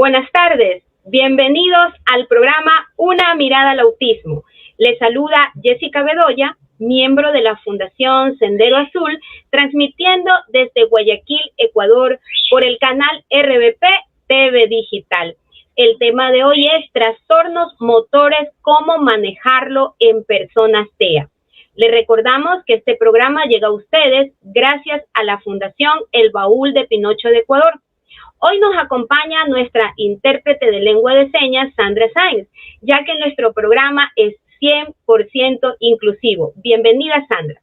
Buenas tardes, bienvenidos al programa Una mirada al autismo. Les saluda Jessica Bedoya, miembro de la Fundación Sendero Azul, transmitiendo desde Guayaquil, Ecuador, por el canal RBP TV Digital. El tema de hoy es trastornos motores, cómo manejarlo en personas TEA. Les recordamos que este programa llega a ustedes gracias a la Fundación El Baúl de Pinocho de Ecuador. Hoy nos acompaña nuestra intérprete de lengua de señas, Sandra Sáenz, ya que nuestro programa es 100% inclusivo. Bienvenida, Sandra.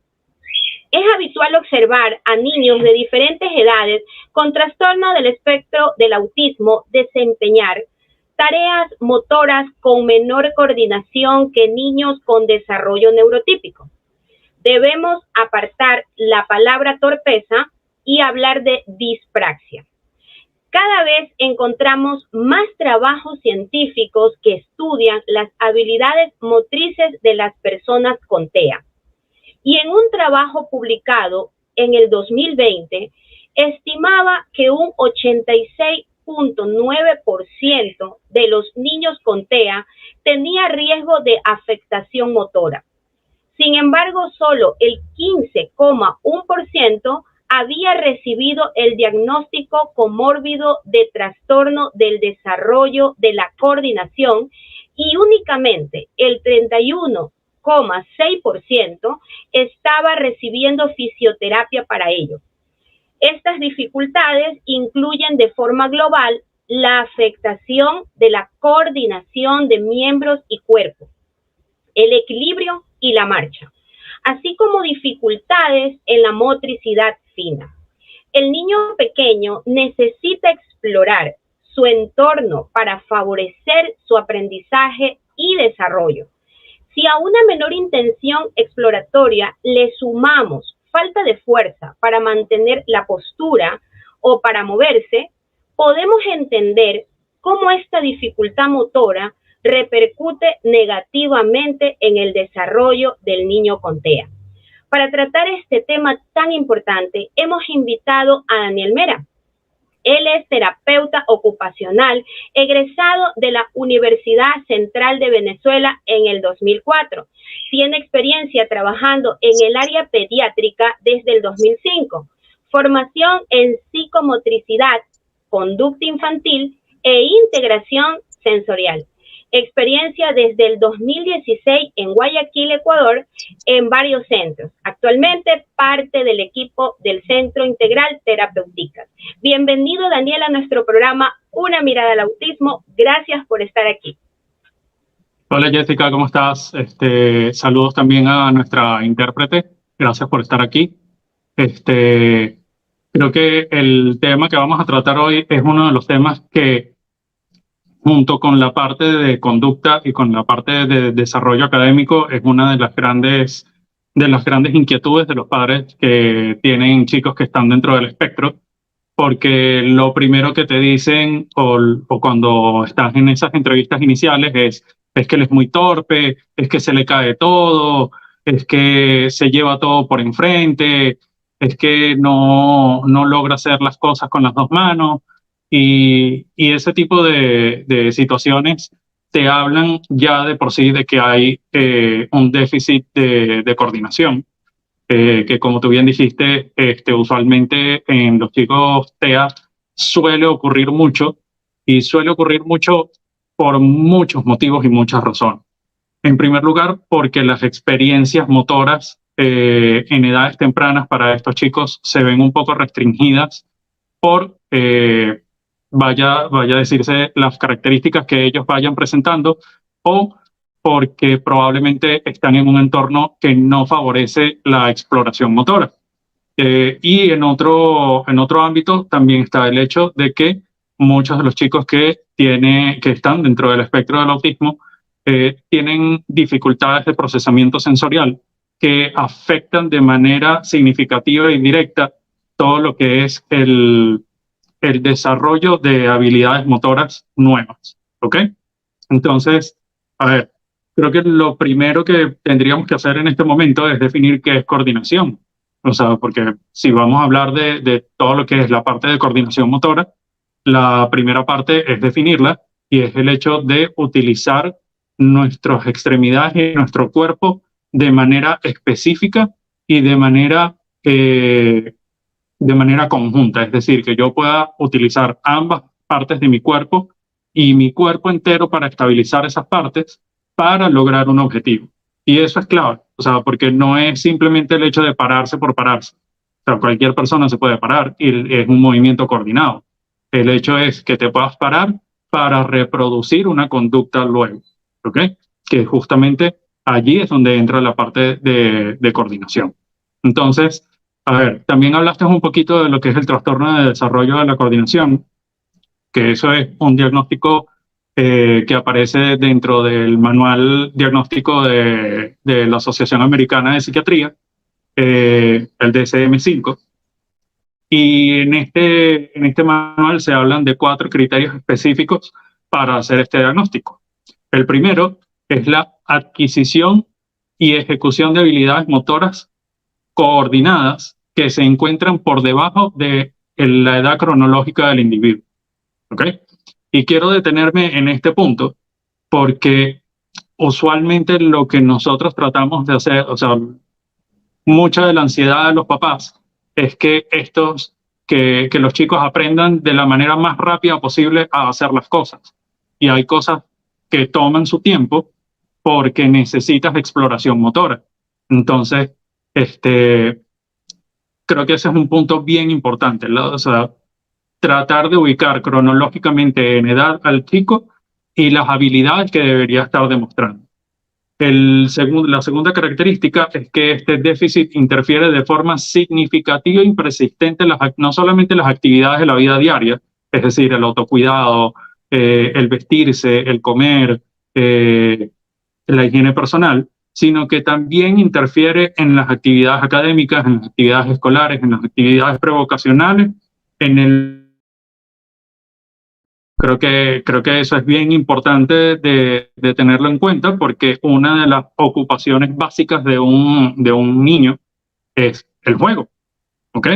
Es habitual observar a niños de diferentes edades con trastorno del espectro del autismo desempeñar tareas motoras con menor coordinación que niños con desarrollo neurotípico. Debemos apartar la palabra torpeza y hablar de dispraxia. Cada vez encontramos más trabajos científicos que estudian las habilidades motrices de las personas con TEA. Y en un trabajo publicado en el 2020, estimaba que un 86.9% de los niños con TEA tenía riesgo de afectación motora. Sin embargo, solo el 15,1% había recibido el diagnóstico comórbido de trastorno del desarrollo de la coordinación y únicamente el 31,6% estaba recibiendo fisioterapia para ello. Estas dificultades incluyen de forma global la afectación de la coordinación de miembros y cuerpo, el equilibrio y la marcha, así como dificultades en la motricidad fina. El niño pequeño necesita explorar su entorno para favorecer su aprendizaje y desarrollo. Si a una menor intención exploratoria le sumamos falta de fuerza para mantener la postura o para moverse, podemos entender cómo esta dificultad motora repercute negativamente en el desarrollo del niño con TEA. Para tratar este tema tan importante, hemos invitado a Daniel Mera. Él es terapeuta ocupacional, egresado de la Universidad Central de Venezuela en el 2004. Tiene experiencia trabajando en el área pediátrica desde el 2005. Formación en psicomotricidad, conducta infantil e integración sensorial. Experiencia desde el 2016 en Guayaquil, Ecuador, en varios centros. Actualmente parte del equipo del Centro Integral Terapéuticas. Bienvenido, Daniel, a nuestro programa Una mirada al autismo. Gracias por estar aquí. Hola Jessica, ¿cómo estás? Saludos también a nuestra intérprete. Gracias por estar aquí. Creo que el tema que vamos a tratar hoy es uno de los temas que, junto con la parte de conducta y con la parte de desarrollo académico, es una de las grandes inquietudes de los padres que tienen chicos que están dentro del espectro, porque lo primero que te dicen o cuando estás en esas entrevistas iniciales es que él es muy torpe, es que se le cae todo, es que se lleva todo por enfrente, es que no logra hacer las cosas con las dos manos. Y ese tipo de situaciones te hablan ya de por sí de que hay un déficit de coordinación, que como tú bien dijiste, usualmente en los chicos TEA suele ocurrir mucho, y suele ocurrir mucho por muchos motivos y muchas razones. En primer lugar, porque las experiencias motoras en edades tempranas para estos chicos se ven un poco restringidas por vaya a decirse las características que ellos vayan presentando, o porque probablemente están en un entorno que no favorece la exploración motora. Y en otro ámbito también está el hecho de que muchos de los chicos que están dentro del espectro del autismo tienen dificultades de procesamiento sensorial que afectan de manera significativa y directa todo lo que es el desarrollo de habilidades motoras nuevas, ¿ok? Entonces, a ver, creo que lo primero que tendríamos que hacer en este momento es definir qué es coordinación. O sea, porque si vamos a hablar de todo lo que es la parte de coordinación motora, La primera parte es definirla y es el hecho de utilizar nuestras extremidades y nuestro cuerpo de manera específica y de manera conjunta, es decir, que yo pueda utilizar ambas partes de mi cuerpo y mi cuerpo entero para estabilizar esas partes para lograr un objetivo. Y eso es clave, o sea, porque no es simplemente el hecho de pararse por pararse. O sea, cualquier persona se puede parar y es un movimiento coordinado. El hecho es que te puedas parar para reproducir una conducta luego, ¿ok? Que justamente allí es donde entra la parte de coordinación. Entonces, a ver, también hablaste un poquito de lo que es el trastorno de desarrollo de la coordinación, que eso es un diagnóstico que aparece dentro del manual diagnóstico de la Asociación Americana de Psiquiatría, el DSM-5. Y en este manual se hablan de 4 criterios específicos para hacer este diagnóstico. El primero es la adquisición y ejecución de habilidades motoras coordinadas que se encuentran por debajo de la edad cronológica del individuo. ¿Ok? Y quiero detenerme en este punto porque usualmente lo que nosotros tratamos de hacer, o sea, mucha de la ansiedad de los papás es que que los chicos aprendan de la manera más rápida posible a hacer las cosas. Y hay cosas que toman su tiempo porque necesitas exploración motora. Entonces, creo que ese es un punto bien importante, ¿no? O sea, tratar de ubicar cronológicamente en edad al chico y las habilidades que debería estar demostrando. La segunda característica es que este déficit interfiere de forma significativa y persistente no solamente en las actividades de la vida diaria, es decir, el autocuidado, el vestirse, el comer, la higiene personal, sino que también interfiere en las actividades académicas, en las actividades escolares, en las actividades prevocacionales, en el creo que eso es bien importante de tenerlo en cuenta porque una de las ocupaciones básicas de un niño es el juego, ¿ok?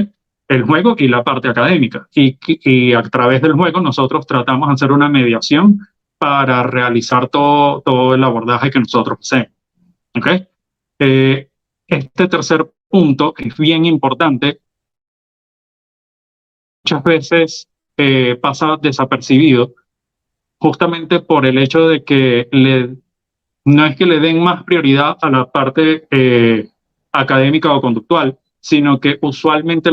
El juego y la parte académica. Y a través del juego nosotros tratamos de hacer una mediación para realizar todo el abordaje que nosotros hacemos, ¿ok? Este tercer punto es bien importante. Muchas veces pasa desapercibido justamente por el hecho de que no es que le den más prioridad a la parte académica o conductual, sino que usualmente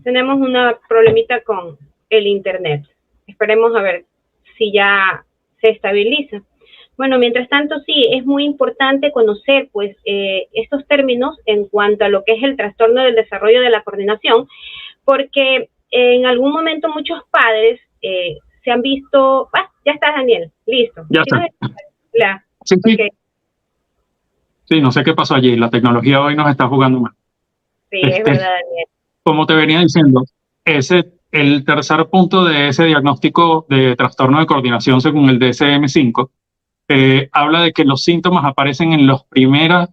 Tenemos una problemita con el internet. Esperemos a ver si ya se estabiliza. Bueno, mientras tanto, sí, es muy importante conocer pues estos términos en cuanto a lo que es el trastorno del desarrollo de la coordinación, porque en algún momento muchos padres se han visto, ya está Daniel, listo. ya ¿Sí está. Sí, sí. Okay. Sí, no sé qué pasó allí, la tecnología hoy nos está jugando mal. Sí, es verdad, Daniel. Como te venía diciendo, el tercer punto de ese diagnóstico de trastorno de coordinación según el DSM-5 habla de que los síntomas aparecen en los primeros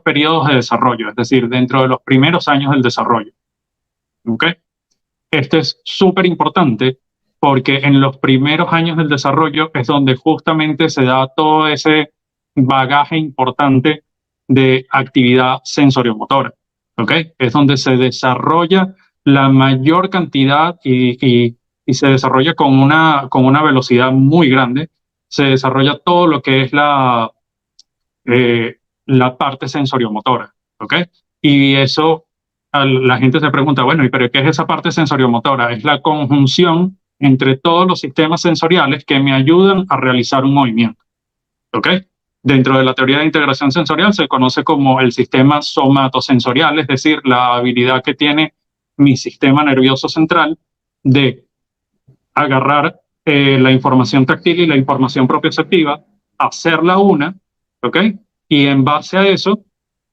periodos de desarrollo, es decir, dentro de los primeros años del desarrollo. ¿Okay? Esto es súper importante porque en los primeros años del desarrollo es donde justamente se da todo ese bagaje importante de actividad sensoriomotora. ¿Okay? Es donde se desarrolla la mayor cantidad y se desarrolla con una velocidad muy grande. Se desarrolla todo lo que es la parte sensoriomotora. ¿Okay? Y eso la gente se pregunta, bueno, ¿pero qué es esa parte sensoriomotora? Es la conjunción entre todos los sistemas sensoriales que me ayudan a realizar un movimiento. ¿Ok? Dentro de la teoría de integración sensorial se conoce como el sistema somatosensorial, es decir, la habilidad que tiene mi sistema nervioso central de agarrar la información táctil y la información propioceptiva, hacerla una, ¿ok? Y en base a eso,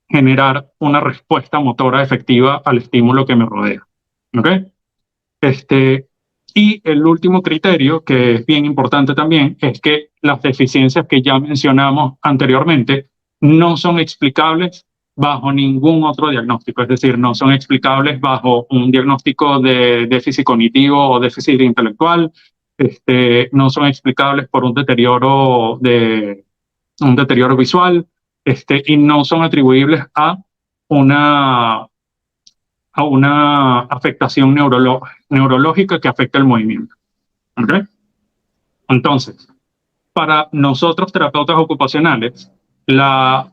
generar una respuesta motora efectiva al estímulo que me rodea. ¿Ok? Y el último criterio, que es bien importante también, es que las deficiencias que ya mencionamos anteriormente no son explicables bajo ningún otro diagnóstico, es decir, no son explicables bajo un diagnóstico de déficit cognitivo o déficit intelectual, no son explicables por un deterioro visual, y no son atribuibles a una, afectación neurológica que afecta el movimiento. ¿Okay? Entonces, para nosotros terapeutas ocupacionales, la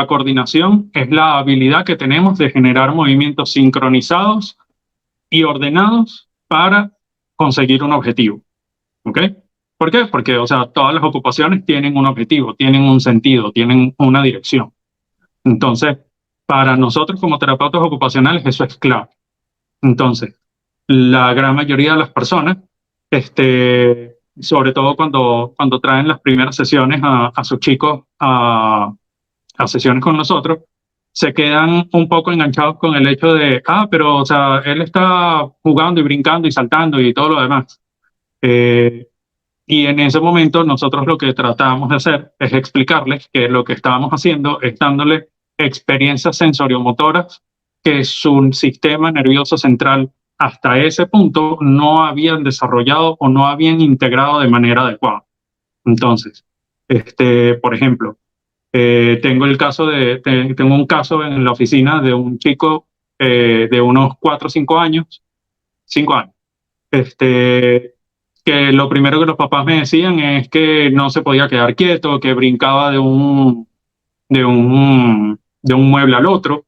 coordinación es la habilidad que tenemos de generar movimientos sincronizados y ordenados para conseguir un objetivo. ¿Ok? ¿Por qué? Porque, o sea, todas las ocupaciones tienen un objetivo, tienen un sentido, tienen una dirección. Entonces, para nosotros como terapeutas ocupacionales eso es clave. Entonces, la gran mayoría de las personas, sobre todo cuando traen las primeras sesiones a sus chicos a sesiones con nosotros, se quedan un poco enganchados con el hecho de, pero, o sea, él está jugando y brincando y saltando y todo lo demás. Y en ese momento nosotros lo que tratamos de hacer es explicarles que lo que estábamos haciendo es dándole experiencias sensoriomotoras que su sistema nervioso central hasta ese punto no habían desarrollado o no habían integrado de manera adecuada. Entonces, por ejemplo, tengo un caso en la oficina de un chico de unos 4 o 5 años, 5 años, que lo primero que los papás me decían es que no se podía quedar quieto, que brincaba de un mueble al otro.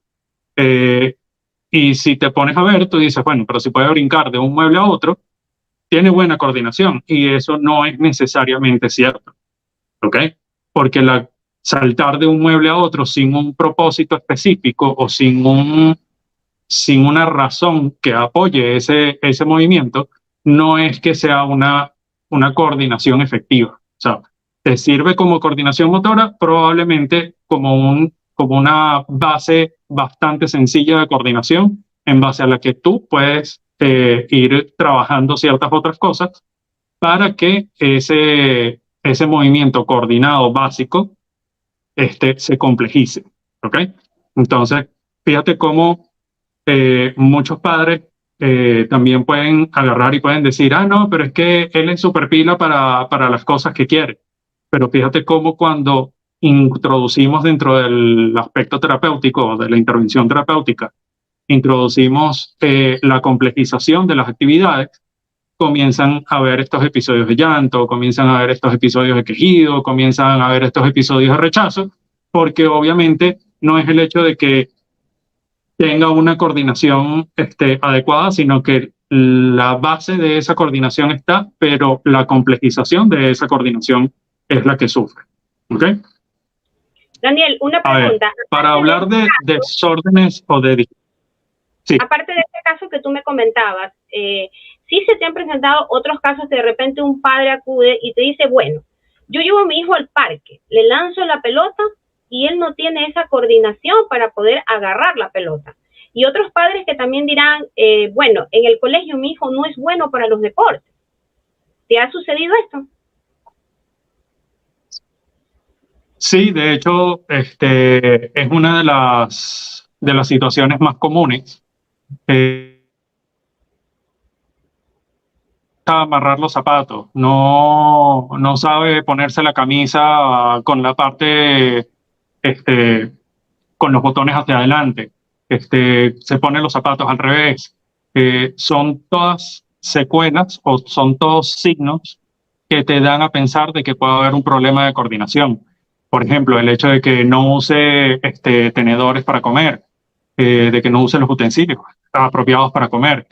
Y si te pones a ver, tú dices, bueno, pero si puede brincar de un mueble a otro, tiene buena coordinación, y eso no es necesariamente cierto, ¿ok? Porque saltar de un mueble a otro sin un propósito específico o sin una razón que apoye ese movimiento, no es que sea una coordinación efectiva. O sea, te sirve como coordinación motora, probablemente como una base bastante sencilla de coordinación, en base a la que tú puedes ir trabajando ciertas otras cosas para que ese movimiento coordinado básico se complejice. ¿Ok? Entonces, fíjate cómo muchos padres también pueden agarrar y pueden decir, no, pero es que él es super pila para las cosas que quiere. Pero fíjate cómo cuando introducimos dentro del aspecto terapéutico, de la intervención terapéutica, introducimos la complejización de las actividades, comienzan a ver estos episodios de llanto, comienzan a ver estos episodios de quejido, comienzan a ver estos episodios de rechazo, porque obviamente no es el hecho de que tenga una coordinación adecuada, sino que la base de esa coordinación está, pero la complejización de esa coordinación es la que sufre. ¿Ok? Daniel, una pregunta. Para hablar de desórdenes o de... Sí. Aparte de este caso que tú me comentabas, sí se te han presentado otros casos que de repente un padre acude y te dice, bueno, yo llevo a mi hijo al parque, le lanzo la pelota y él no tiene esa coordinación para poder agarrar la pelota. Y otros padres que también dirán, bueno, en el colegio mi hijo no es bueno para los deportes. ¿Te ha sucedido esto? Sí, de hecho, es una de las situaciones más comunes. Amarrar los zapatos, no sabe ponerse la camisa con la parte, con los botones hacia adelante, se pone los zapatos al revés. Son todas secuelas o son todos signos que te dan a pensar de que puede haber un problema de coordinación. Por ejemplo, el hecho de que no use tenedores para comer, de que no use los utensilios apropiados para comer.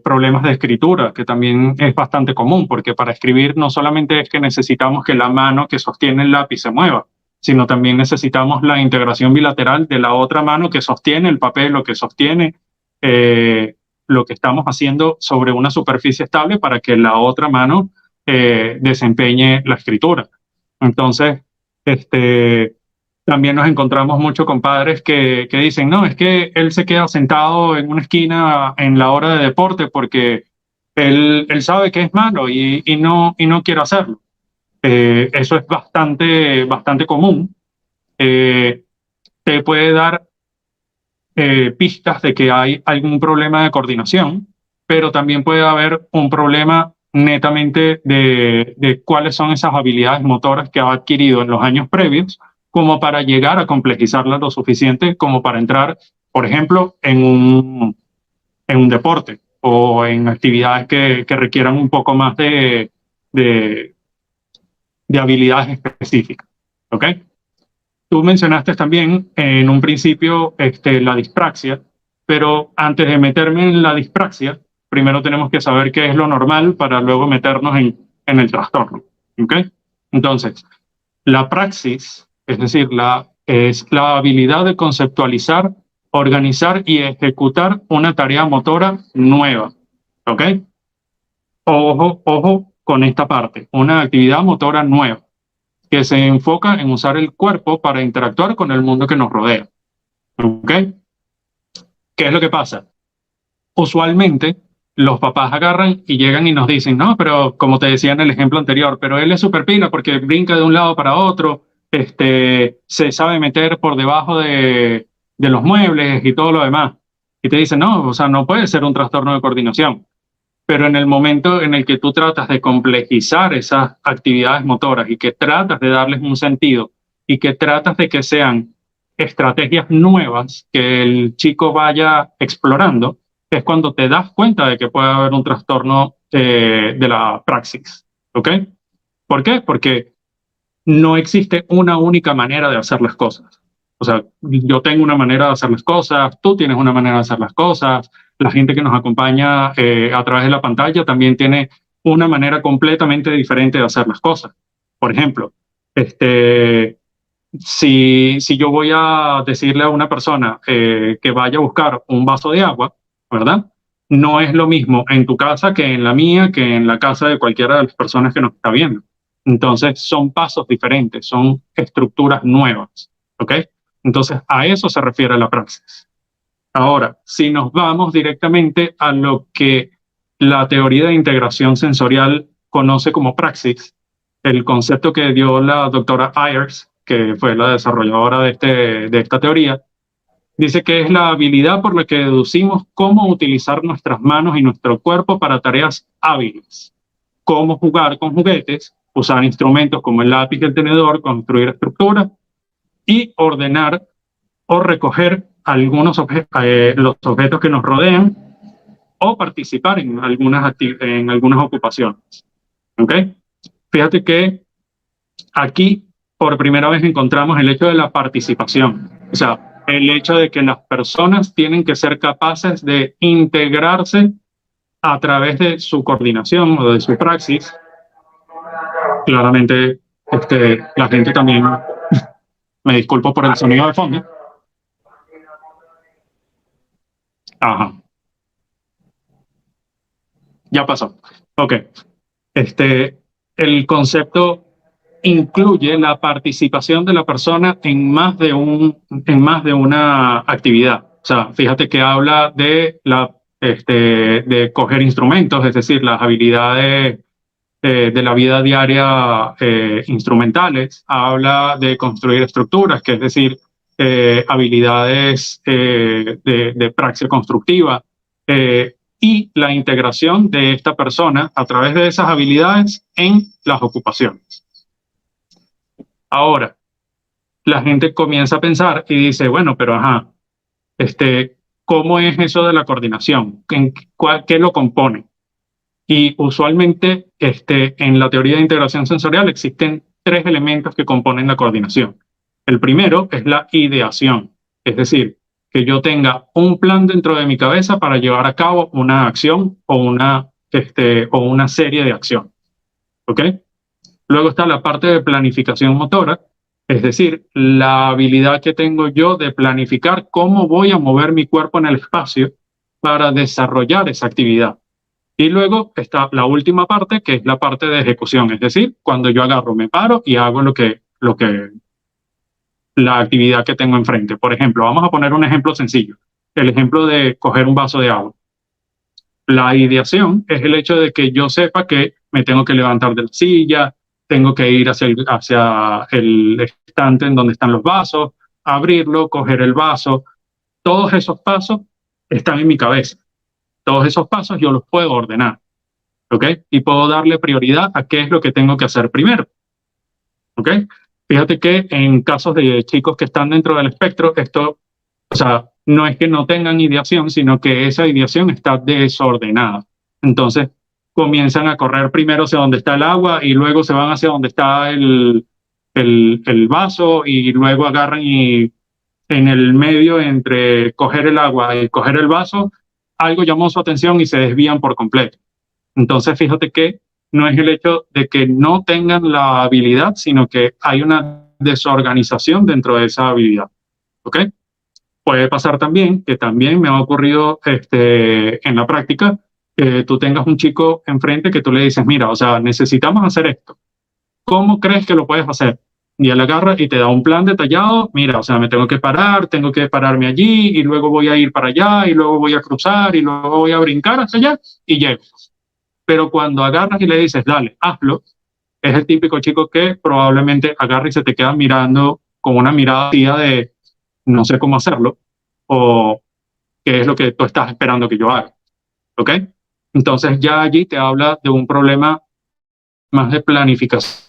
Problemas de escritura, que también es bastante común, porque para escribir no solamente es que necesitamos que la mano que sostiene el lápiz se mueva, sino también necesitamos la integración bilateral de la otra mano que sostiene el papel o que sostiene lo que estamos haciendo sobre una superficie estable para que la otra mano desempeñe la escritura. Entonces, también nos encontramos mucho con padres que dicen, no, es que él se queda sentado en una esquina en la hora de deporte porque él sabe que es malo y no quiere hacerlo. Eso es bastante común. te puede dar pistas de que hay algún problema de coordinación, pero también puede haber un problema netamente de cuáles son esas habilidades motoras que ha adquirido en los años previos, como para llegar a complejizarlas lo suficiente como para entrar, por ejemplo, en un deporte o en actividades que requieran un poco más de, de habilidades específicas. ¿Ok? Tú mencionaste también en un principio la dispraxia, pero antes de meterme en la dispraxia, primero tenemos que saber qué es lo normal para luego meternos en el trastorno. ¿Ok? Entonces, la praxis, es decir, es la habilidad de conceptualizar, organizar y ejecutar una tarea motora nueva. ¿Ok? Ojo, ojo con esta parte, una actividad motora nueva que se enfoca en usar el cuerpo para interactuar con el mundo que nos rodea. ¿Ok? ¿Qué es lo que pasa? Usualmente los papás agarran y llegan y nos dicen, no, pero como te decía en el ejemplo anterior, pero él es súper pila porque brinca de un lado para otro, se sabe meter por debajo de los muebles y todo lo demás. Y te dicen, no, o sea, no puede ser un trastorno de coordinación. Pero en el momento en el que tú tratas de complejizar esas actividades motoras y que tratas de darles un sentido y que tratas de que sean estrategias nuevas que el chico vaya explorando, es cuando te das cuenta de que puede haber un trastorno de la praxis. ¿Ok? ¿Por qué? Porque no existe una única manera de hacer las cosas. O sea, yo tengo una manera de hacer las cosas, tú tienes una manera de hacer las cosas, la gente que nos acompaña a través de la pantalla también tiene una manera completamente diferente de hacer las cosas. Por ejemplo, si yo voy a decirle a una persona que vaya a buscar un vaso de agua, ¿verdad? No es lo mismo en tu casa que en la mía, que en la casa de cualquiera de las personas que nos está viendo. Entonces, son pasos diferentes, son estructuras nuevas, ¿ok? Entonces, a eso se refiere la praxis. Ahora, si nos vamos directamente a lo que la teoría de integración sensorial conoce como praxis, el concepto que dio la doctora Ayers, que fue la desarrolladora de esta teoría, dice que es la habilidad por la que deducimos cómo utilizar nuestras manos y nuestro cuerpo para tareas hábiles, cómo jugar con juguetes, usar instrumentos como el lápiz y el tenedor, construir estructuras y ordenar o recoger los objetos que nos rodean o participar en algunas ocupaciones. ¿Ok? Fíjate que aquí por primera vez encontramos el hecho de la participación. O sea, el hecho de que las personas tienen que ser capaces de integrarse a través de su coordinación o de su praxis. Claramente, la gente también, me disculpo por el sonido de fondo. Ajá. Ya pasó. Ok. El concepto incluye la participación de la persona en en más de una actividad. O sea, fíjate que habla de coger instrumentos, es decir, las habilidades de la vida diaria instrumentales. Habla de construir estructuras, que es decir, habilidades de praxis constructiva. Y la integración de esta persona a través de esas habilidades en las ocupaciones. Ahora, la gente comienza a pensar y dice, bueno, pero ajá, ¿cómo es eso de la coordinación? ¿Qué lo compone? Y usualmente en la teoría de integración sensorial existen tres elementos que componen la coordinación. El primero es la ideación, es decir, que yo tenga un plan dentro de mi cabeza para llevar a cabo una acción o una serie de acciones. ¿Ok? Luego está la parte de planificación motora, es decir, la habilidad que tengo yo de planificar cómo voy a mover mi cuerpo en el espacio para desarrollar esa actividad. Y luego está la última parte, que es la parte de ejecución, es decir, cuando yo agarro, me paro y hago la actividad que tengo enfrente. Por ejemplo, vamos a poner un ejemplo sencillo, el ejemplo de coger un vaso de agua. La ideación es el hecho de que yo sepa que me tengo que levantar de la silla, tengo que ir hacia el estante en donde están los vasos, abrirlo, coger el vaso. Todos esos pasos están en mi cabeza. Todos esos pasos yo los puedo ordenar, ¿ok? Y puedo darle prioridad a qué es lo que tengo que hacer primero, ¿ok? Fíjate que en casos de chicos que están dentro del espectro, esto, o sea, no es que no tengan ideación, sino que esa ideación está desordenada. Entonces, comienzan a correr primero hacia donde está el agua y luego se van hacia donde está el vaso y luego agarran y en el medio entre coger el agua y coger el vaso, algo llamó su atención y se desvían por completo. Entonces, fíjate que no es el hecho de que no tengan la habilidad, sino que hay una desorganización dentro de esa habilidad. ¿Ok? Puede pasar también, que también me ha ocurrido en la práctica, que tú tengas un chico enfrente que tú le dices, mira, o sea, necesitamos hacer esto. ¿Cómo crees que lo puedes hacer? Y él agarra y te da un plan detallado, mira, o sea, me tengo que pararme allí y luego voy a ir para allá y luego voy a cruzar y luego voy a brincar hacia allá y llego. Pero cuando agarras y le dices, dale, hazlo, es el típico chico que probablemente agarra y se te queda mirando con una mirada de no sé cómo hacerlo o qué es lo que tú estás esperando que yo haga. ¿Ok? Entonces ya allí te habla de un problema más de planificación.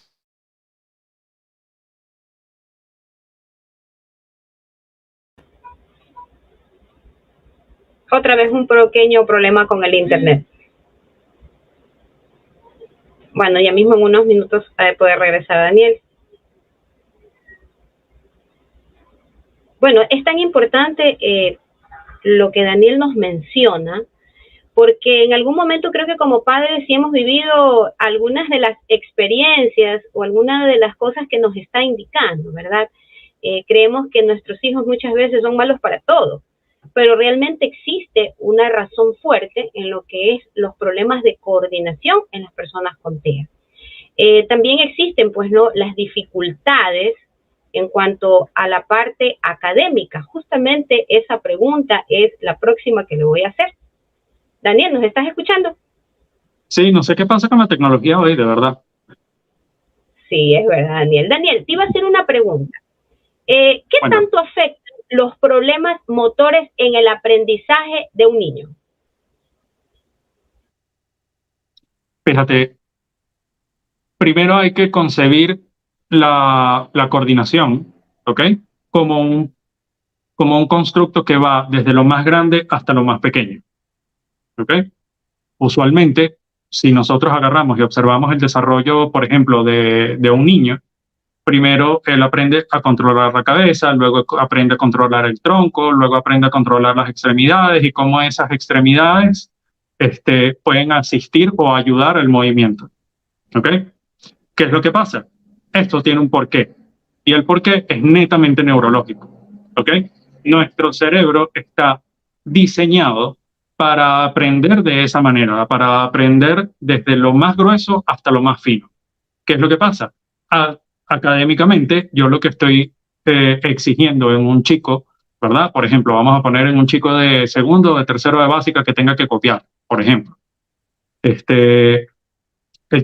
Otra vez un pequeño problema con el internet. Bueno, ya mismo en unos minutos puede regresar Daniel. Bueno, es tan importante lo que Daniel nos menciona, porque en algún momento creo que como padres sí hemos vivido algunas de las experiencias o algunas de las cosas que nos está indicando, ¿verdad? Creemos que nuestros hijos muchas veces son malos para todo, pero realmente existe una razón fuerte en lo que es los problemas de coordinación en las personas con TEA. También existen, pues, ¿no?, las dificultades en cuanto a la parte académica. Justamente esa pregunta es la próxima que le voy a hacer. Daniel, ¿nos estás escuchando? Sí, no sé qué pasa con la tecnología hoy, de verdad. Sí, es verdad, Daniel. Daniel, te iba a hacer una pregunta. ¿Qué tanto afectan los problemas motores en el aprendizaje de un niño? Fíjate, primero hay que concebir la coordinación, ¿ok? Como un constructo que va desde lo más grande hasta lo más pequeño, ¿ok? Usualmente, si nosotros agarramos y observamos el desarrollo, por ejemplo, de un niño, primero él aprende a controlar la cabeza, luego aprende a controlar el tronco, luego aprende a controlar las extremidades y cómo esas extremidades pueden asistir o ayudar al movimiento. ¿Ok? ¿Qué es lo que pasa? Esto tiene un porqué y el porqué es netamente neurológico. ¿Ok? Nuestro cerebro está diseñado para aprender de esa manera, para aprender desde lo más grueso hasta lo más fino. ¿Qué es lo que pasa? Académicamente, yo lo que estoy exigiendo en un chico, ¿verdad? Por ejemplo, vamos a poner en un chico de segundo o de tercero de básica que tenga que copiar, por ejemplo. El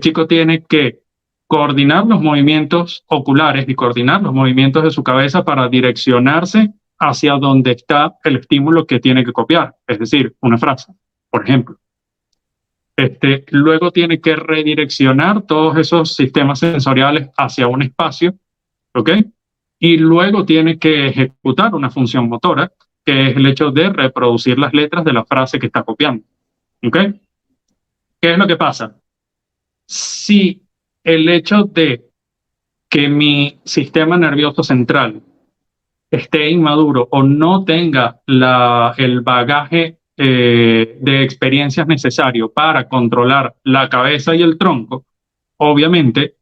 chico tiene que coordinar los movimientos oculares y coordinar los movimientos de su cabeza para direccionarse hacia donde está el estímulo que tiene que copiar, es decir, una frase, por ejemplo. Luego tiene que redireccionar todos esos sistemas sensoriales hacia un espacio, ¿ok? Y luego tiene que ejecutar una función motora, que es el hecho de reproducir las letras de la frase que está copiando, ¿ok? ¿Qué es lo que pasa? Si el hecho de que mi sistema nervioso central esté inmaduro o no tenga el bagaje de experiencias necesario para controlar la cabeza y el tronco, obviamente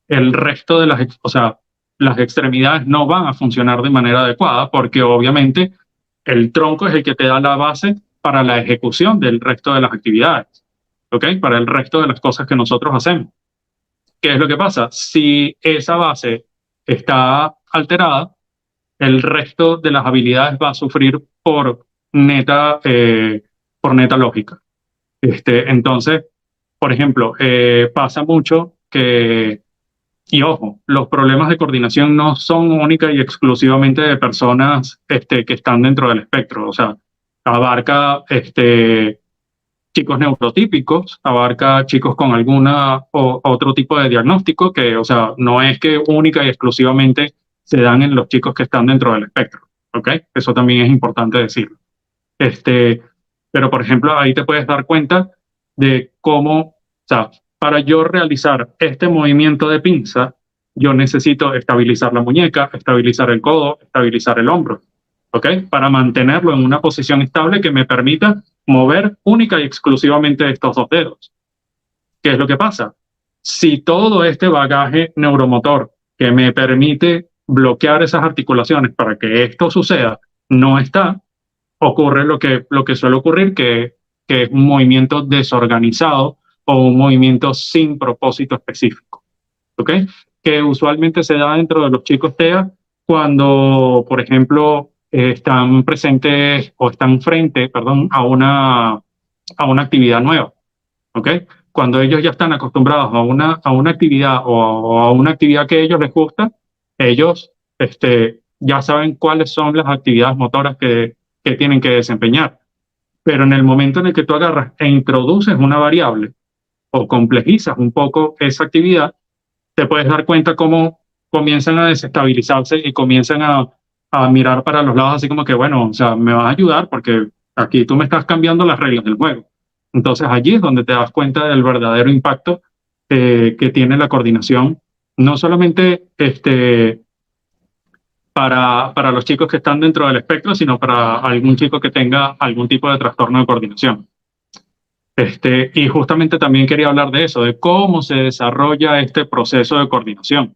el resto de las extremidades no van a funcionar de manera adecuada porque obviamente el tronco es el que te da la base para la ejecución del resto de las actividades, ¿ok? Para el resto de las cosas que nosotros hacemos. ¿Qué es lo que pasa? Si esa base está alterada, el resto de las habilidades va a sufrir por neta lógica. Entonces, por ejemplo, pasa mucho que Y ojo, los problemas de coordinación no son única y exclusivamente de personas que están dentro del espectro. O sea, abarca chicos neurotípicos, abarca chicos con alguna o otro tipo de diagnóstico que, o sea, no es que única y exclusivamente se dan en los chicos que están dentro del espectro. ¿Ok? Eso también es importante decirlo. Pero, por ejemplo, ahí te puedes dar cuenta de cómo, o sea, para yo realizar este movimiento de pinza, yo necesito estabilizar la muñeca, estabilizar el codo, estabilizar el hombro, ¿ok? Para mantenerlo en una posición estable que me permita mover única y exclusivamente estos dos dedos. ¿Qué es lo que pasa? Si todo este bagaje neuromotor que me permite bloquear esas articulaciones para que esto suceda no está, ocurre lo que suele ocurrir, que es un movimiento desorganizado o un movimiento sin propósito específico, ¿ok? Que usualmente se da dentro de los chicos TEA cuando, por ejemplo, están presentes o están frente, perdón, a una actividad nueva, ¿ok? Cuando ellos ya están acostumbrados a una actividad o a una actividad que a ellos les gusta, ellos ya saben cuáles son las actividades motoras que tienen que desempeñar. Pero en el momento en el que tú agarras e introduces una variable o complejizas un poco esa actividad, te puedes dar cuenta cómo comienzan a desestabilizarse y comienzan a mirar para los lados así como que, bueno, o sea, me vas a ayudar porque aquí tú me estás cambiando las reglas del juego. Entonces allí es donde te das cuenta del verdadero impacto que tiene la coordinación, no solamente para los chicos que están dentro del espectro, sino para algún chico que tenga algún tipo de trastorno de coordinación. Y justamente también quería hablar de eso, de cómo se desarrolla este proceso de coordinación.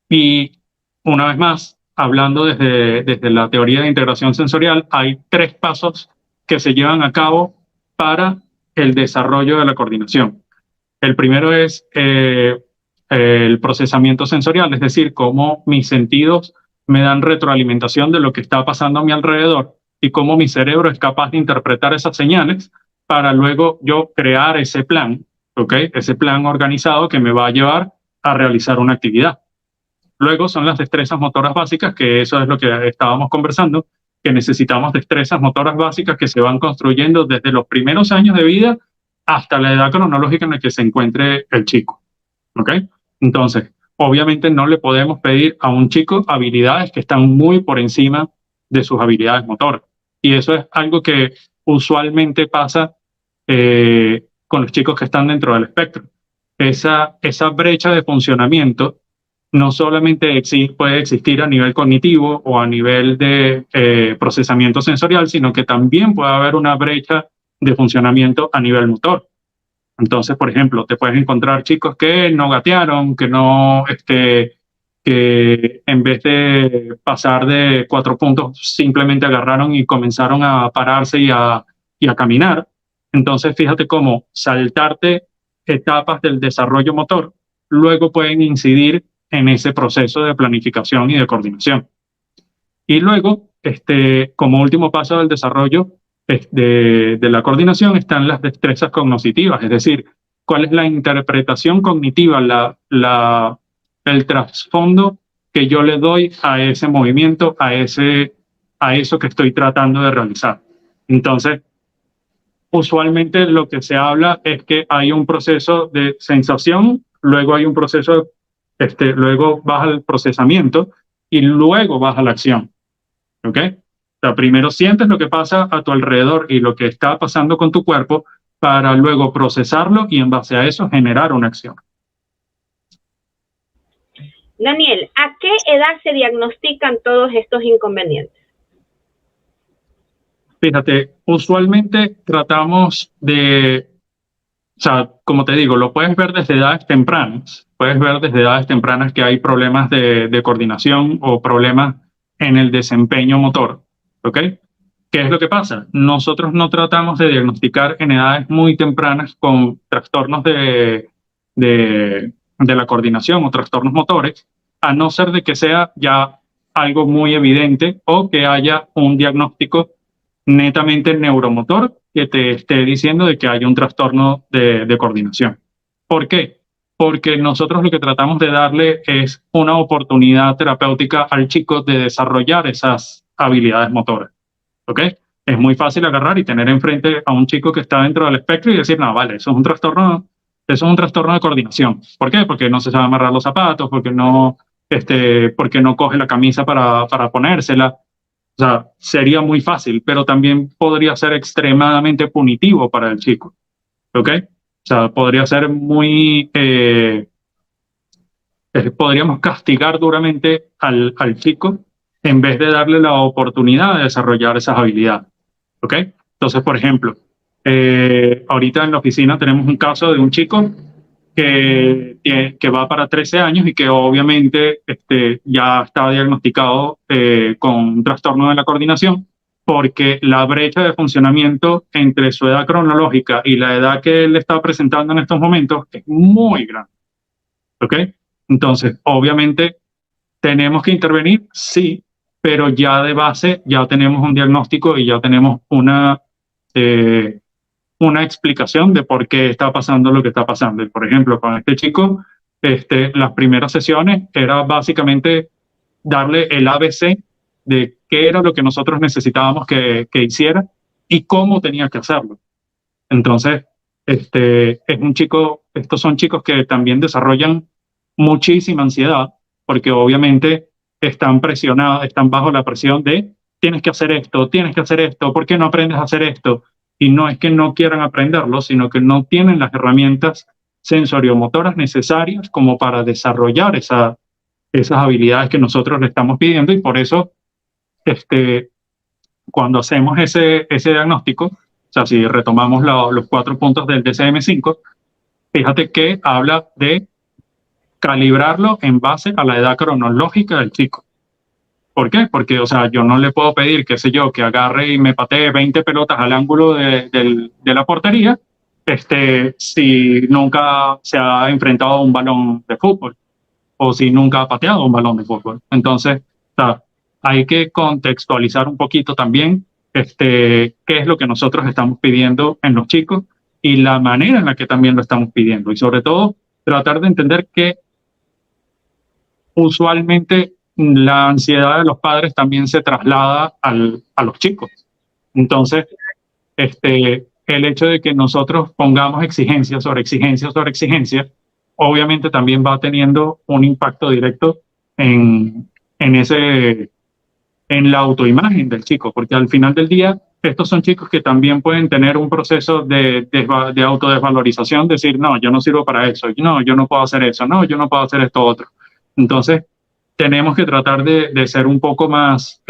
Y una vez más, hablando desde la teoría de integración sensorial, hay 3 pasos que se llevan a cabo para el desarrollo de la coordinación. El primero es el procesamiento sensorial, es decir, cómo mis sentidos me dan retroalimentación de lo que está pasando a mi alrededor y cómo mi cerebro es capaz de interpretar esas señales para luego yo crear ese plan, ¿ok? Ese plan organizado que me va a llevar a realizar una actividad. Luego son las destrezas motoras básicas, que eso es lo que estábamos conversando, que necesitamos destrezas motoras básicas que se van construyendo desde los primeros años de vida hasta la edad cronológica en la que se encuentre el chico. ¿Ok? Entonces, obviamente no le podemos pedir a un chico habilidades que están muy por encima de sus habilidades motoras. Y eso es algo que usualmente pasa con los chicos que están dentro del espectro. Esa brecha de funcionamiento no solamente puede existir a nivel cognitivo o a nivel de procesamiento sensorial, sino que también puede haber una brecha de funcionamiento a nivel motor. Entonces, por ejemplo, te puedes encontrar chicos que no gatearon, que en vez de pasar de 4 puntos, simplemente agarraron y comenzaron a pararse y a caminar. Entonces, fíjate cómo saltarte etapas del desarrollo motor luego pueden incidir en ese proceso de planificación y de coordinación. Y luego, como último paso del desarrollo de la coordinación, están las destrezas cognitivas, es decir, cuál es la interpretación cognitiva, el trasfondo que yo le doy a ese movimiento, a eso que estoy tratando de realizar. Entonces, usualmente lo que se habla es que hay un proceso de sensación, luego hay un proceso, luego vas al procesamiento y luego vas a la acción. ¿Ok? O sea, primero sientes lo que pasa a tu alrededor y lo que está pasando con tu cuerpo para luego procesarlo y en base a eso generar una acción. Daniel, ¿a qué edad se diagnostican todos estos inconvenientes? Fíjate, usualmente tratamos de, o sea, como te digo, lo puedes ver desde edades tempranas. Puedes ver desde edades tempranas que hay problemas de coordinación o problemas en el desempeño motor. ¿Ok? ¿Qué es lo que pasa? Nosotros no tratamos de diagnosticar en edades muy tempranas con trastornos de la coordinación o trastornos motores, a no ser de que sea ya algo muy evidente o que haya un diagnóstico netamente neuromotor que te esté diciendo de que hay un trastorno de coordinación. ¿Por qué? porque nosotros lo que tratamos de darle es una oportunidad terapéutica al chico de desarrollar esas habilidades motoras. ¿Ok? Es muy fácil agarrar y tener enfrente a un chico que está dentro del espectro y decir, no, vale, eso es un trastorno de coordinación. ¿Por qué? Porque no se sabe amarrar los zapatos, porque no coge la camisa para ponérsela. O sea, sería muy fácil, pero también podría ser extremadamente punitivo para el chico. ¿Ok? O sea, podría ser podríamos castigar duramente al chico en vez de darle la oportunidad de desarrollar esas habilidades. ¿Ok? Entonces, por ejemplo, ahorita en la oficina tenemos un caso de un chico que va para 13 años y que obviamente ya está diagnosticado con un trastorno de la coordinación, porque la brecha de funcionamiento entre su edad cronológica y la edad que él está presentando en estos momentos es muy grande. ¿Ok? Entonces, obviamente, ¿tenemos que intervenir? Sí, pero ya de base ya tenemos un diagnóstico y ya tenemos una explicación de por qué está pasando lo que está pasando. Y, por ejemplo, con este chico, las primeras sesiones era básicamente darle el ABC de qué era lo que nosotros necesitábamos que hiciera y cómo tenía que hacerlo. Entonces, estos son chicos que también desarrollan muchísima ansiedad, porque obviamente están presionados, están bajo la presión de tienes que hacer esto, ¿por qué no aprendes a hacer esto? Y no es que no quieran aprenderlo, sino que no tienen las herramientas sensoriomotoras necesarias como para desarrollar esas habilidades que nosotros le estamos pidiendo, y por eso, cuando hacemos ese diagnóstico, o sea, si retomamos los 4 puntos del DCM-5, fíjate que habla de calibrarlo en base a la edad cronológica del chico. ¿Por qué? Porque, o sea, yo no le puedo pedir, qué sé yo, que agarre y me patee 20 pelotas al ángulo de la portería, si nunca se ha enfrentado a un balón de fútbol o si nunca ha pateado un balón de fútbol. Entonces, o sea, hay que contextualizar un poquito también qué es lo que nosotros estamos pidiendo en los chicos y la manera en la que también lo estamos pidiendo. Y sobre todo, tratar de entender que usualmente la ansiedad de los padres también se traslada a los chicos. Entonces, el hecho de que nosotros pongamos exigencias sobre exigencias sobre exigencias, obviamente también va teniendo un impacto directo en, en la autoimagen del chico, porque al final del día, estos son chicos que también pueden tener un proceso de autodesvalorización, decir, no, yo no sirvo para eso, no, yo no puedo hacer eso, no, yo no puedo hacer esto otro. Entonces, tenemos que tratar de ser un poco más,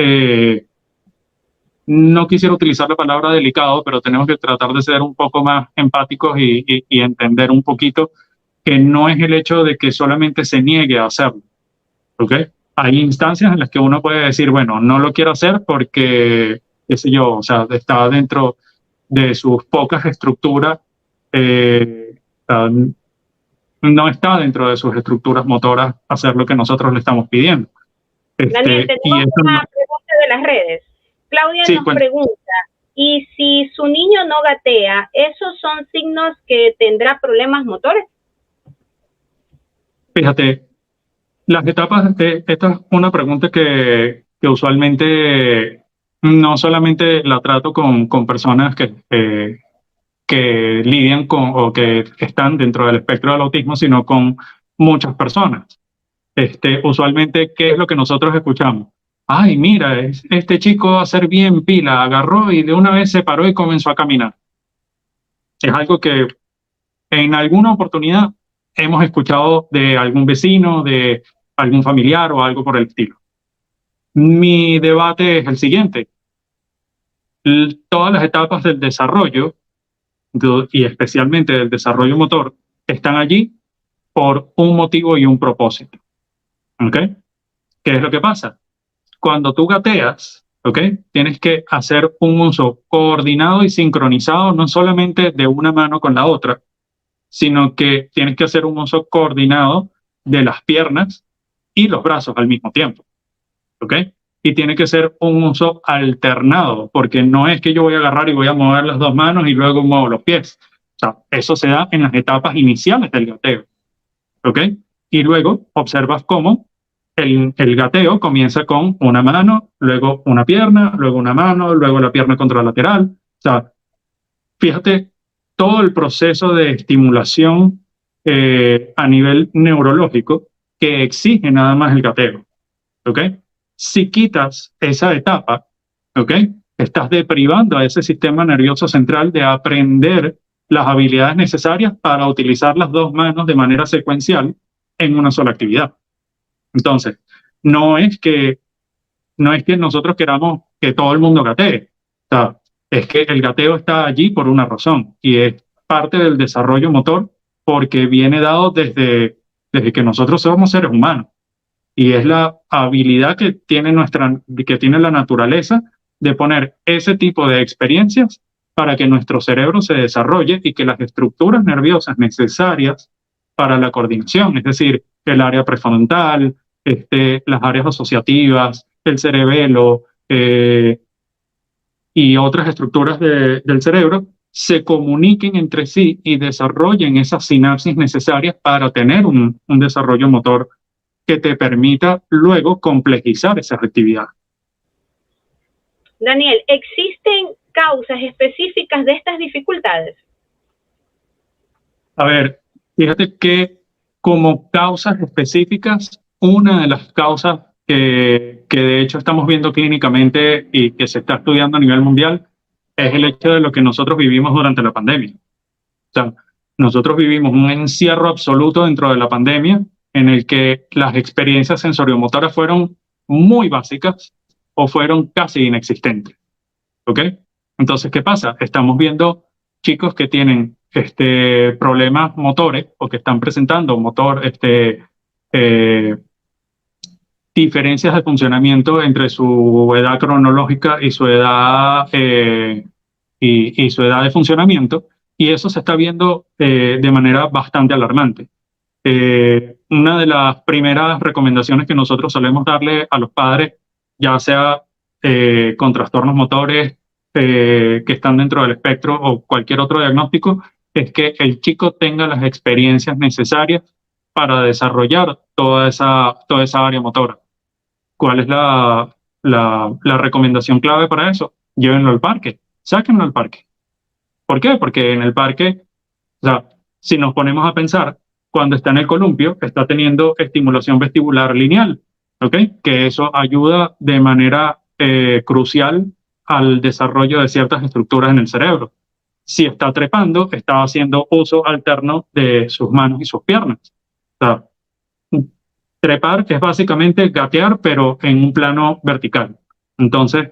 no quisiera utilizar la palabra delicado, pero tenemos que tratar de ser un poco más empáticos y entender un poquito que no es el hecho de que solamente se niegue a hacerlo. ¿Ok? Hay instancias en las que uno puede decir, bueno, no lo quiero hacer porque, qué sé yo, o sea, está dentro de sus pocas estructuras, no está dentro de sus estructuras motoras hacer lo que nosotros le estamos pidiendo. Daniel, tenemos una pregunta de las redes. Claudia nos pregunta, ¿y si su niño no gatea, esos son signos que tendrá problemas motores? Fíjate, las etapas, esta es una pregunta que usualmente no solamente la trato con personas que lidian con o que están dentro del espectro del autismo, sino con muchas personas. Usualmente, ¿qué es lo que nosotros escuchamos? Ay, mira, este chico va a ser bien pila, agarró y de una vez se paró y comenzó a caminar. Es algo que en alguna oportunidad hemos escuchado de algún vecino, de algún familiar o algo por el estilo. Mi debate es el siguiente. Todas las etapas del desarrollo, y especialmente del desarrollo motor, están allí por un motivo y un propósito. ¿Ok? ¿Qué es lo que pasa? Cuando tú gateas, ¿ok? Tienes que hacer un uso coordinado y sincronizado, no solamente de una mano con la otra, sino que tienes que hacer un uso coordinado de las piernas y los brazos al mismo tiempo. ¿Ok? Y tiene que ser un uso alternado, porque no es que yo voy a agarrar y voy a mover las dos manos y luego muevo los pies. O sea, eso se da en las etapas iniciales del gateo. ¿ok? Y luego observas cómo el gateo comienza con una mano, luego una pierna, luego una mano, luego la pierna contralateral. O sea, fíjate todo el proceso de estimulación a nivel neurológico que exige nada más el gateo, ¿ok? Si quitas esa etapa, ¿ok? Estás deprivando a ese sistema nervioso central de aprender las habilidades necesarias para utilizar las dos manos de manera secuencial en una sola actividad. Entonces, no es que, no es que nosotros queramos que todo el mundo gatee. O sea, es que el gateo está allí por una razón y es parte del desarrollo motor porque viene dado desde que nosotros somos seres humanos y es la habilidad que tiene la naturaleza de poner ese tipo de experiencias para que nuestro cerebro se desarrolle y que las estructuras nerviosas necesarias para la coordinación, es decir, el área prefrontal, las áreas asociativas, el cerebelo y otras estructuras del cerebro, se comuniquen entre sí y desarrollen esas sinapsis necesarias para tener un desarrollo motor que te permita luego complejizar esas actividades. Daniel, ¿existen causas específicas de estas dificultades? A ver, fíjate que como causas específicas, una de las causas que de hecho estamos viendo clínicamente y que se está estudiando a nivel mundial es el hecho de lo que nosotros vivimos durante la pandemia. O sea, nosotros vivimos un encierro absoluto dentro de la pandemia en el que las experiencias sensoriomotoras fueron muy básicas o fueron casi inexistentes. ¿Ok? Entonces, ¿qué pasa? Estamos viendo chicos que tienen problemas motores o que están presentando eh, diferencias de funcionamiento entre su edad cronológica y su edad, y su edad de funcionamiento, y eso se está viendo de manera bastante alarmante. Una de las primeras recomendaciones que nosotros solemos darle a los padres, ya sea con trastornos motores que están dentro del espectro o cualquier otro diagnóstico, es que el chico tenga las experiencias necesarias para desarrollar toda esa área motora. ¿Cuál es la recomendación clave para eso? Llévenlo al parque, sáquenlo al parque. ¿Por qué? Porque en el parque, o sea, si nos ponemos a pensar, cuando está en el columpio, está teniendo estimulación vestibular lineal, ¿ok? Que eso ayuda de manera crucial al desarrollo de ciertas estructuras en el cerebro. Si está trepando, está haciendo uso alterno de sus manos y sus piernas. O sea, trepar es básicamente gatear, pero en un plano vertical. Entonces,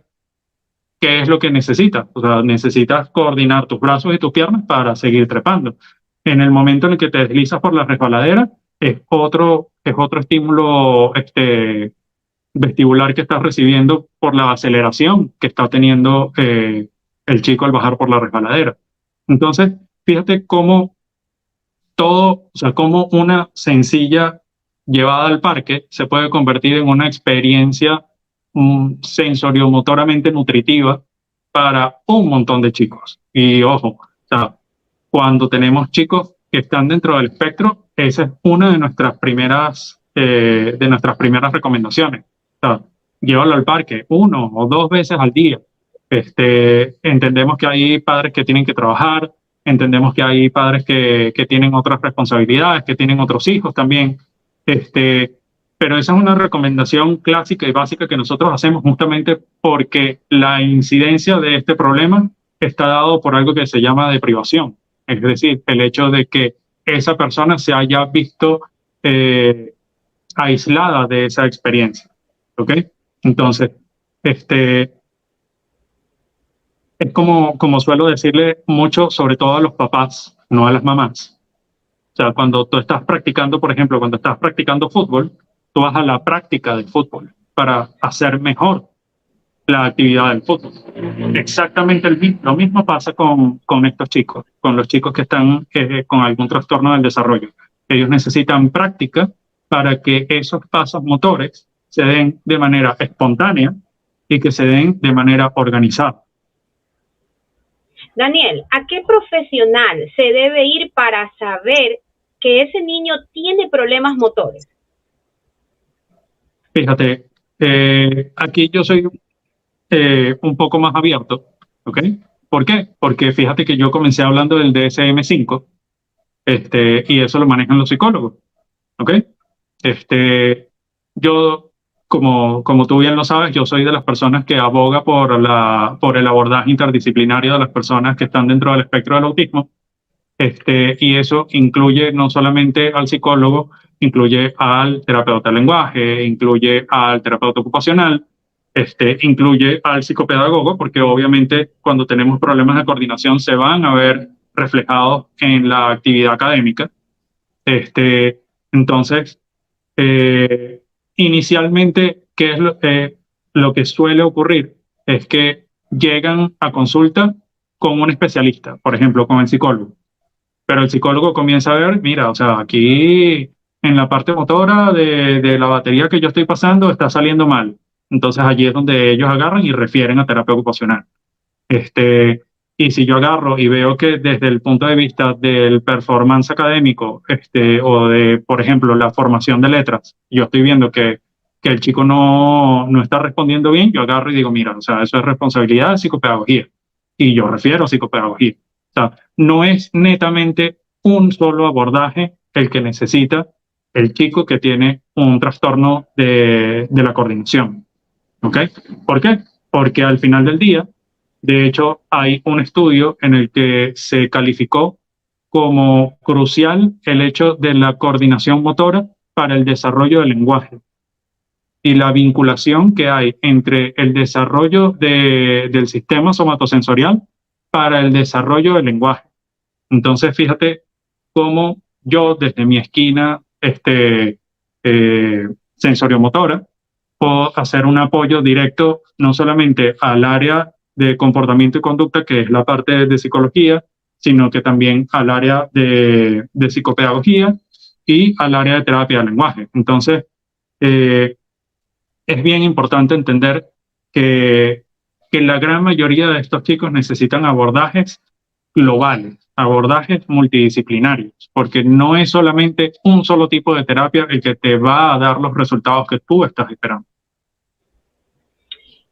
¿qué es lo que necesitas? O sea, necesitas coordinar tus brazos y tus piernas para seguir trepando. En el momento en el que te deslizas por la resbaladera, es otro estímulo vestibular que estás recibiendo por la aceleración que está teniendo el chico al bajar por la resbaladera. Entonces, fíjate cómo todo, o sea, cómo una sencilla llevada al parque se puede convertir en una experiencia sensoriomotoramente nutritiva para un montón de chicos. Y ojo, o sea, cuando tenemos chicos que están dentro del espectro, esa es una de nuestras primeras recomendaciones. O sea, llévalo al parque 1 o 2 veces al día. Entendemos que hay padres que tienen que trabajar, entendemos que hay padres que tienen otras responsabilidades, que tienen otros hijos también. Pero esa es una recomendación clásica y básica que nosotros hacemos justamente porque la incidencia de este problema está dado por algo que se llama deprivación. Es decir, el hecho de que esa persona se haya visto aislada de esa experiencia. ¿Ok? Entonces, es como suelo decirle mucho, sobre todo a los papás, no a las mamás. O sea, cuando tú estás practicando, por ejemplo, cuando estás practicando fútbol, tú vas a la práctica del fútbol para hacer mejor la actividad del fútbol. Exactamente lo mismo pasa con estos chicos, con los chicos que están con algún trastorno del desarrollo. Ellos necesitan práctica para que esos pasos motores se den de manera espontánea y que se den de manera organizada. Daniel, ¿a qué profesional se debe ir para saber que ese niño tiene problemas motores? Fíjate, aquí yo soy un poco más abierto, ¿ok? ¿Por qué? Porque fíjate que yo comencé hablando del DSM-5, y eso lo manejan los psicólogos, ¿ok? Este, yo, como tú bien lo sabes, yo soy de las personas que aboga por el abordaje interdisciplinario de las personas que están dentro del espectro del autismo. Y eso incluye no solamente al psicólogo, incluye al terapeuta del lenguaje, incluye al terapeuta ocupacional, incluye al psicopedagogo, porque obviamente cuando tenemos problemas de coordinación se van a ver reflejados en la actividad académica. Entonces, eh, inicialmente, ¿qué es lo que suele ocurrir? Es que llegan a consulta con un especialista, por ejemplo, con el psicólogo, pero el psicólogo comienza a ver, mira, o sea, aquí en la parte motora de la batería que yo estoy pasando está saliendo mal. Entonces allí es donde ellos agarran y refieren a terapia ocupacional. Este, y si yo agarro y veo que desde el punto de vista del performance académico, o de, por ejemplo, la formación de letras, yo estoy viendo que el chico no está respondiendo bien, yo agarro y digo, mira, o sea, eso es responsabilidad de psicopedagogía. Y yo refiero a psicopedagogía. O sea, no es netamente un solo abordaje el que necesita el chico que tiene un trastorno de la coordinación. ¿Ok? ¿Por qué? Porque al final del día, de hecho, hay un estudio en el que se calificó como crucial el hecho de la coordinación motora para el desarrollo del lenguaje y la vinculación que hay entre el desarrollo del sistema somatosensorial para el desarrollo del lenguaje. Entonces, fíjate cómo yo desde mi esquina sensoriomotora puedo hacer un apoyo directo no solamente al área de comportamiento y conducta, que es la parte de psicología, sino que también al área de psicopedagogía y al área de terapia del lenguaje. Entonces, es bien importante entender que, que la gran mayoría de estos chicos necesitan abordajes globales, abordajes multidisciplinarios, porque no es solamente un solo tipo de terapia el que te va a dar los resultados que tú estás esperando.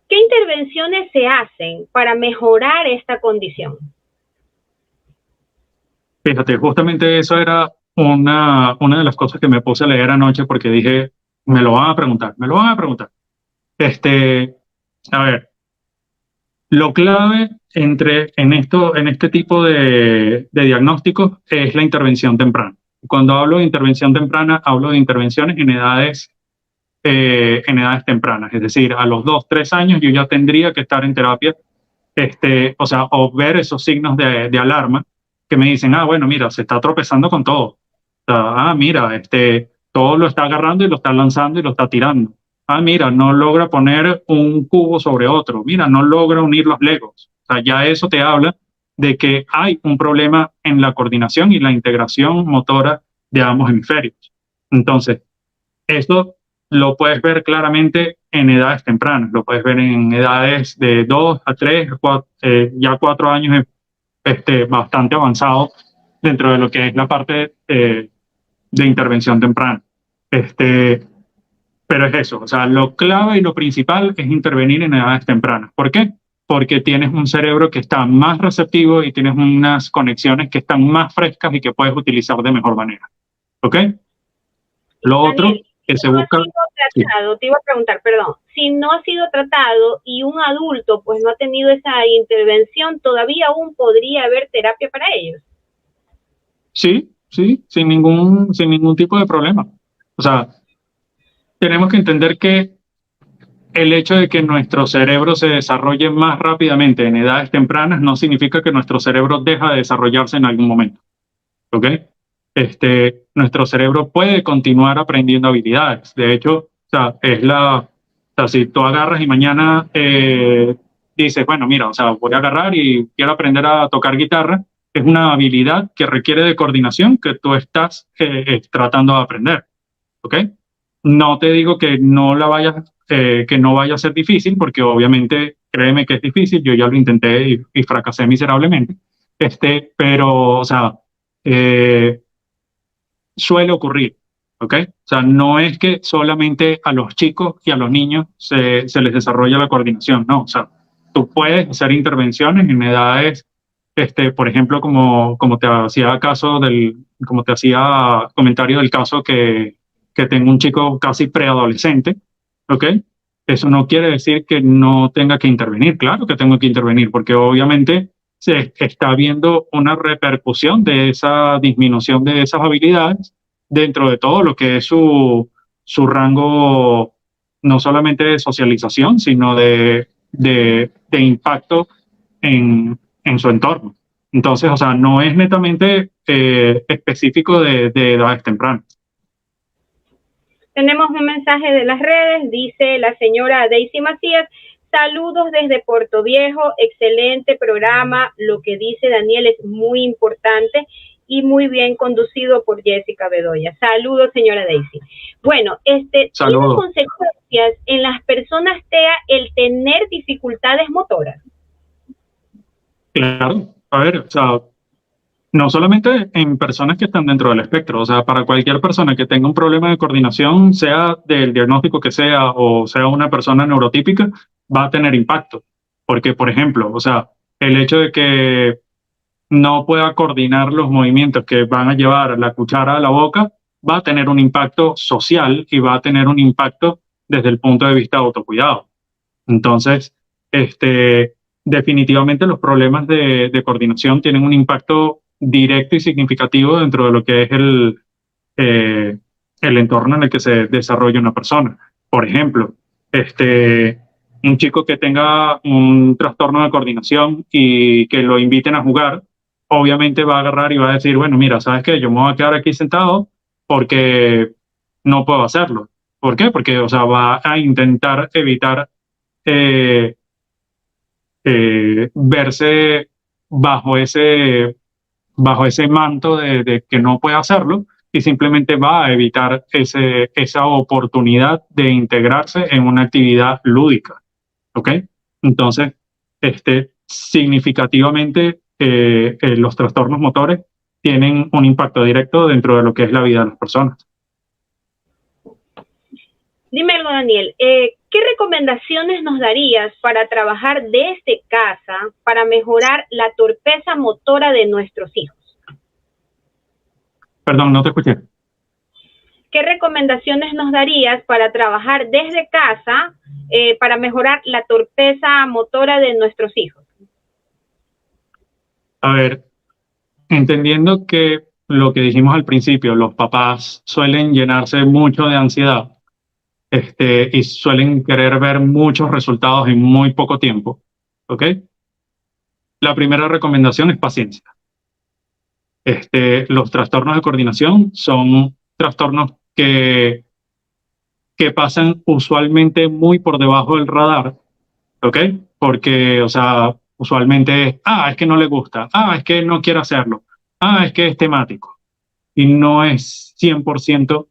¿Qué intervenciones se hacen para mejorar esta condición? Fíjate, justamente eso era una de las cosas que me puse a leer anoche porque dije, me lo van a preguntar, me lo van a preguntar. A ver, lo clave en este tipo de diagnósticos es la intervención temprana. Cuando hablo de intervención temprana, hablo de intervenciones en edades tempranas, es decir, a los 2, 3 años yo ya tendría que estar en terapia, o sea, o ver esos signos de alarma que me dicen, ah, bueno, mira, se está tropezando con todo. O sea, ah, mira, todo lo está agarrando y lo está lanzando y lo está tirando. Ah, mira, no logra poner un cubo sobre otro. Mira, no logra unir los legos. O sea, ya eso te habla de que hay un problema en la coordinación y la integración motora de ambos hemisferios. Entonces, esto lo puedes ver claramente en edades tempranas, lo puedes ver en edades de 2 a 3, 4, ya 4 años bastante avanzado dentro de lo que es la parte de intervención temprana. Pero es eso, o sea, lo clave y lo principal es intervenir en edades tempranas. ¿Por qué? Porque tienes un cerebro que está más receptivo y tienes unas conexiones que están más frescas y que puedes utilizar de mejor manera. ¿Ok? Lo otro que se busca... Tratado, te iba a preguntar, perdón, si no ha sido tratado y un adulto pues no ha tenido esa intervención, ¿todavía aún podría haber terapia para ellos? Sí, sí, sin ningún tipo de problema. O sea, tenemos que entender que el hecho de que nuestro cerebro se desarrolle más rápidamente en edades tempranas no significa que nuestro cerebro deja de desarrollarse en algún momento. ¿Ok? Nuestro cerebro puede continuar aprendiendo habilidades. De hecho, o sea, o sea, si tú agarras y mañana dices, bueno, mira, o sea, voy a agarrar y quiero aprender a tocar guitarra, es una habilidad que requiere de coordinación que tú estás tratando de aprender. ¿Ok? No te digo que no vaya a ser difícil, porque obviamente, créeme que es difícil, yo ya lo intenté y fracasé miserablemente. Pero, o sea, suele ocurrir, ¿ok? O sea, no es que solamente a los chicos y a los niños se les desarrolla la coordinación, no, o sea, tú puedes hacer intervenciones en edades, por ejemplo, como te hacía como te hacía comentario del caso que tengo un chico casi preadolescente, ¿ok? Eso no quiere decir que no tenga que intervenir, claro que tengo que intervenir, porque obviamente se está viendo una repercusión de esa disminución de esas habilidades dentro de todo lo que es su rango, no solamente de socialización, sino de impacto en su entorno. Entonces, o sea, no es netamente específico de edades tempranas. Tenemos un mensaje de las redes, dice la señora Daisy Macías: saludos desde Puerto Viejo, excelente programa, lo que dice Daniel es muy importante y muy bien conducido por Jessica Bedoya. Saludos, señora Daisy. Bueno, ¿tiene consecuencias en las personas TEA el tener dificultades motoras? Claro, a ver, o sea, no solamente en personas que están dentro del espectro, o sea, para cualquier persona que tenga un problema de coordinación, sea del diagnóstico que sea o sea una persona neurotípica, va a tener impacto. Porque, por ejemplo, o sea, el hecho de que no pueda coordinar los movimientos que van a llevar la cuchara a la boca, va a tener un impacto social y va a tener un impacto desde el punto de vista de autocuidado. Entonces, definitivamente los problemas de coordinación tienen un impacto directo y significativo dentro de lo que es el entorno en el que se desarrolla una persona. Por ejemplo, un chico que tenga un trastorno de coordinación y que lo inviten a jugar, obviamente va a agarrar y va a decir, bueno, mira, ¿sabes qué? Yo me voy a quedar aquí sentado porque no puedo hacerlo. ¿Por qué? Porque, o sea, va a intentar evitar eh, verse bajo bajo ese manto de que no puede hacerlo y simplemente va a evitar esa oportunidad de integrarse en una actividad lúdica. ¿Ok? Entonces, significativamente los trastornos motores tienen un impacto directo dentro de lo que es la vida de las personas. Dime algo, Daniel, ¿qué recomendaciones nos darías para trabajar desde casa para mejorar la torpeza motora de nuestros hijos? Perdón, no te escuché. ¿Qué recomendaciones nos darías para trabajar desde casa para mejorar la torpeza motora de nuestros hijos? A ver, entendiendo que lo que dijimos al principio, los papás suelen llenarse mucho de ansiedad, y suelen querer ver muchos resultados en muy poco tiempo, ¿ok? La primera recomendación es paciencia. Los trastornos de coordinación son trastornos que pasan usualmente muy por debajo del radar, ¿ok? Porque, o sea, usualmente es que no le gusta, es que no quiere hacerlo, es que es temático. Y no es 100%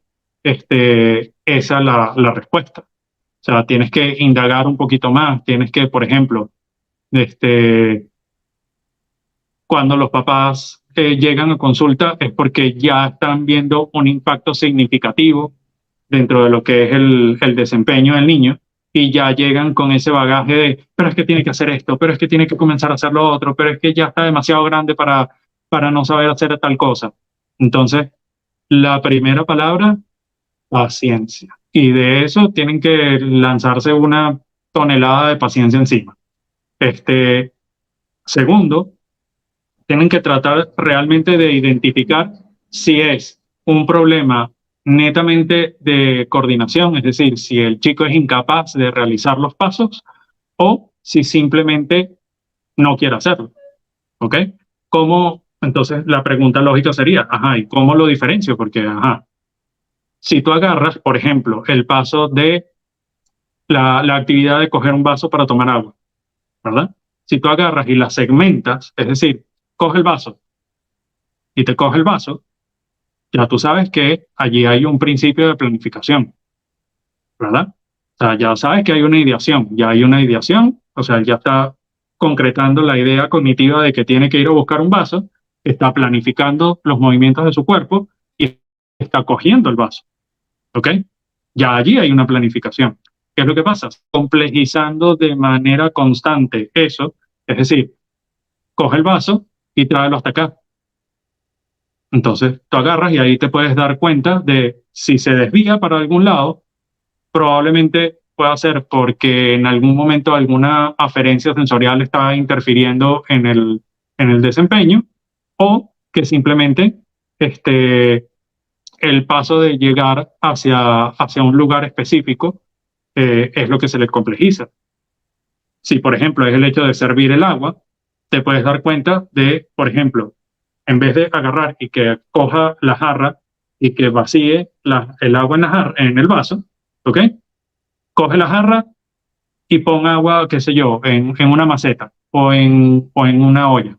esa la respuesta. O sea, tienes que indagar un poquito más, tienes que, por ejemplo, cuando los papás llegan a consulta es porque ya están viendo un impacto significativo dentro de lo que es el desempeño del niño y ya llegan con ese bagaje de, pero es que tiene que hacer esto, pero es que tiene que comenzar a hacer lo otro, pero es que ya está demasiado grande para no saber hacer tal cosa. Entonces, la primera palabra, paciencia. Y de eso tienen que lanzarse una tonelada de paciencia encima. Segundo, tienen que tratar realmente de identificar si es un problema netamente de coordinación, es decir, si el chico es incapaz de realizar los pasos o si simplemente no quiere hacerlo. ¿Ok? Entonces la pregunta lógica sería, ¿y cómo lo diferencio? Porque, si tú agarras, por ejemplo, el paso de la actividad de coger un vaso para tomar agua, ¿verdad? Si tú agarras y la segmentas, es decir, coge el vaso y te coge el vaso, ya tú sabes que allí hay un principio de planificación, ¿verdad? O sea, ya sabes que hay una ideación, ya hay una ideación, o sea, ya está concretando la idea cognitiva de que tiene que ir a buscar un vaso, está planificando los movimientos de su cuerpo y está cogiendo el vaso, ¿ok? Ya allí hay una planificación. ¿Qué es lo que pasa? Complejizando de manera constante eso, es decir, coge el vaso y tráelo hasta acá. Entonces, tú agarras y ahí te puedes dar cuenta de si se desvía para algún lado, probablemente pueda ser porque en algún momento alguna aferencia sensorial está interfiriendo en el desempeño, o que simplemente este, el paso de llegar hacia un lugar específico es lo que se le complejiza. Si, por ejemplo, es el hecho de servir el agua, te puedes dar cuenta de, por ejemplo, en vez de agarrar y que coja la jarra y que vacíe el agua en, en el vaso, ¿ok? Coge la jarra y pon agua, qué sé yo, en una maceta o en una olla.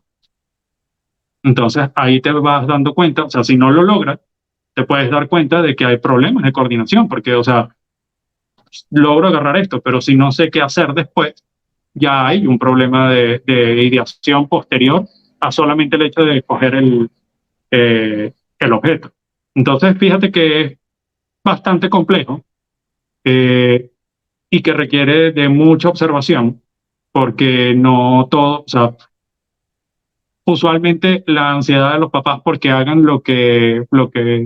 Entonces ahí te vas dando cuenta, o sea, si no lo logras, te puedes dar cuenta de que hay problemas de coordinación, porque, o sea, logro agarrar esto, pero si no sé qué hacer después, ya hay un problema de ideación posterior a solamente el hecho de coger el objeto. Entonces, fíjate que es bastante complejo y que requiere de mucha observación, porque no todo, o sea, usualmente la ansiedad de los papás porque hagan lo que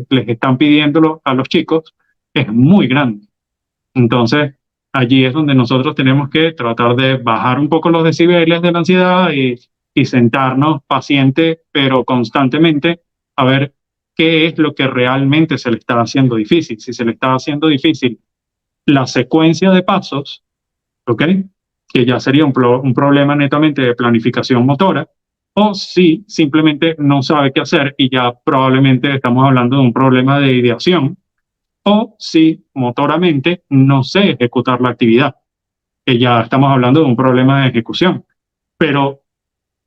les están pidiendo a los chicos es muy grande. Entonces, allí es donde nosotros tenemos que tratar de bajar un poco los decibeles de la ansiedad y sentarnos paciente, pero constantemente, a ver qué es lo que realmente se le está haciendo difícil. Si se le está haciendo difícil la secuencia de pasos, ¿ok? Que ya sería un problema netamente de planificación motora, o si simplemente no sabe qué hacer y ya probablemente estamos hablando de un problema de ideación, o si motoramente no sé ejecutar la actividad, que ya estamos hablando de un problema de ejecución. Pero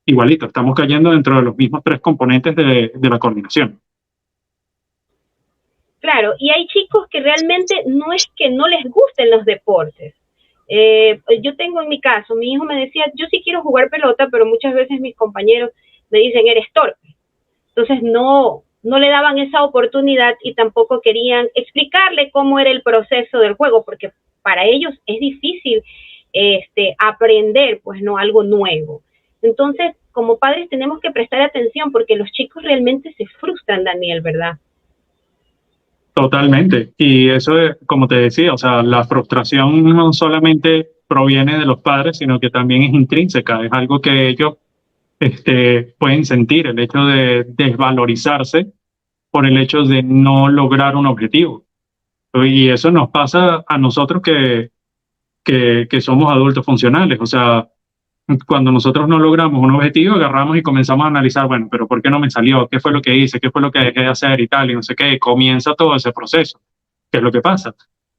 igualito, estamos cayendo dentro de los mismos tres componentes de la coordinación. Claro, y hay chicos que realmente no es que no les gusten los deportes. Yo tengo en mi caso, mi hijo me decía, yo sí quiero jugar pelota, pero muchas veces mis compañeros me dicen, eres torpe. Entonces no le daban esa oportunidad y tampoco querían explicarle cómo era el proceso del juego, porque para ellos es difícil aprender, pues no, algo nuevo. Entonces, como padres tenemos que prestar atención porque los chicos realmente se frustran, Daniel, ¿verdad? Totalmente. Y eso es, como te decía, o sea, la frustración no solamente proviene de los padres, sino que también es intrínseca, es algo que ellos pueden sentir, el hecho de desvalorizarse por el hecho de no lograr un objetivo. Y eso nos pasa a nosotros que somos adultos funcionales. O sea, cuando nosotros no logramos un objetivo, agarramos y comenzamos a analizar, bueno, pero ¿por qué no me salió? ¿Qué fue lo que hice? ¿Qué fue lo que dejé de hacer? Y tal, y no sé qué. Comienza todo ese proceso. ¿Qué es lo que pasa?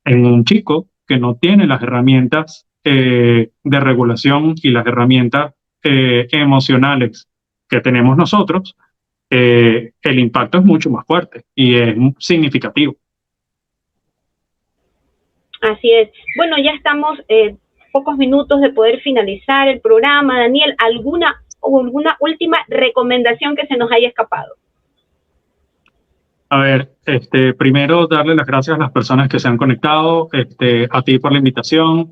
En un chico que no tiene las herramientas de regulación y las herramientas emocionales que tenemos nosotros, el impacto es mucho más fuerte y es significativo. Así es. Bueno, ya estamos pocos minutos de poder finalizar el programa. Daniel, ¿alguna última recomendación que se nos haya escapado? A ver, primero darle las gracias a las personas que se han conectado, a ti por la invitación,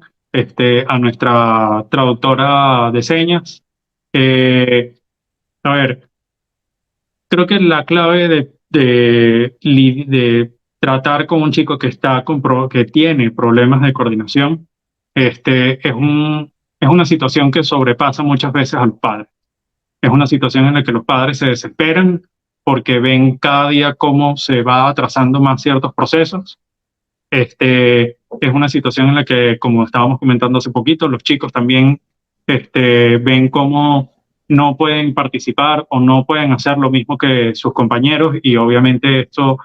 a nuestra traductora de señas. A ver, creo que la clave de tratar con un chico que que tiene problemas de coordinación, es una situación que sobrepasa muchas veces a los padres. Es una situación en la que los padres se desesperan porque ven cada día cómo se va atrasando más ciertos procesos. Es una situación en la que, como estábamos comentando hace poquito, los chicos también ven cómo no pueden participar o no pueden hacer lo mismo que sus compañeros y obviamente esto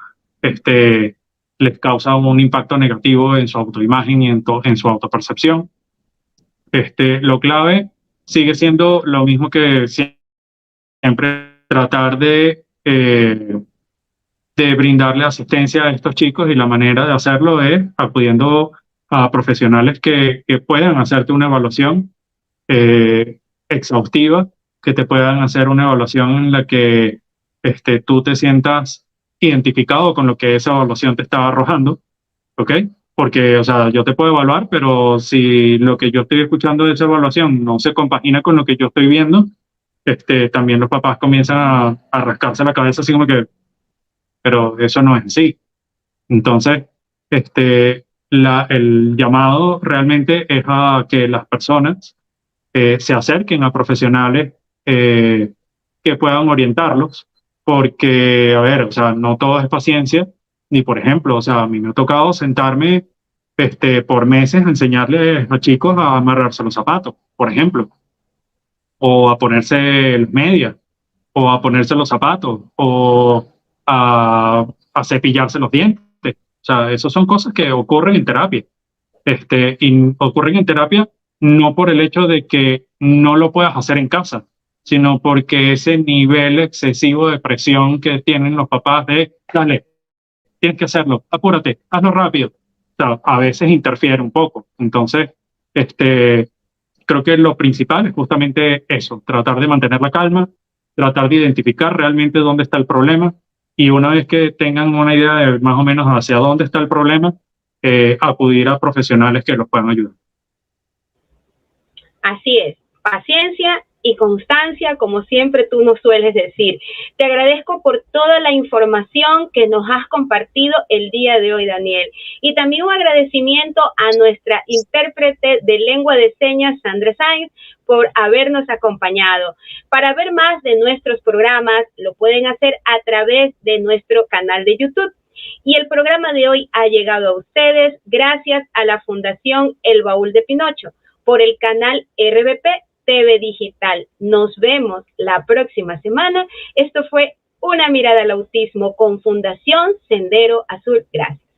les causa un impacto negativo en su autoimagen y en su autopercepción. Lo clave sigue siendo lo mismo que siempre tratar de brindarle asistencia a estos chicos y la manera de hacerlo es acudiendo a profesionales que puedan hacerte una evaluación exhaustiva, que te puedan hacer una evaluación en la que tú te sientas identificado con lo que esa evaluación te estaba arrojando, ¿ok? Porque, o sea, yo te puedo evaluar, pero si lo que yo estoy escuchando de esa evaluación no se compagina con lo que yo estoy viendo, también los papás comienzan a rascarse la cabeza así como que, pero eso no es así. Entonces, el llamado realmente es a que las personas se acerquen a profesionales que puedan orientarlos, porque, a ver, o sea, no todo es paciencia, ni por ejemplo, o sea, a mí me ha tocado sentarme por meses a enseñarles a chicos a amarrarse los zapatos, por ejemplo, o a ponerse las medias, o a ponerse los zapatos, o a cepillarse los dientes. O sea, esas son cosas que ocurren en terapia. Y ocurren en terapia no por el hecho de que no lo puedas hacer en casa, sino porque ese nivel excesivo de presión que tienen los papás de, dale, tienes que hacerlo, apúrate, hazlo rápido, o sea, a veces interfiere un poco. Entonces, creo que lo principal es justamente eso, tratar de mantener la calma, tratar de identificar realmente dónde está el problema y una vez que tengan una idea de más o menos hacia dónde está el problema, acudir a profesionales que los puedan ayudar. Así es, paciencia y constancia, como siempre tú nos sueles decir. Te agradezco por toda la información que nos has compartido el día de hoy, Daniel. Y también un agradecimiento a nuestra intérprete de lengua de señas, Sandra Sainz, por habernos acompañado. Para ver más de nuestros programas, lo pueden hacer a través de nuestro canal de YouTube. Y el programa de hoy ha llegado a ustedes gracias a la Fundación El Baúl de Pinocho, por el canal RBP TV Digital. Nos vemos la próxima semana. Esto fue Una Mirada al Autismo con Fundación Sendero Azul. Gracias.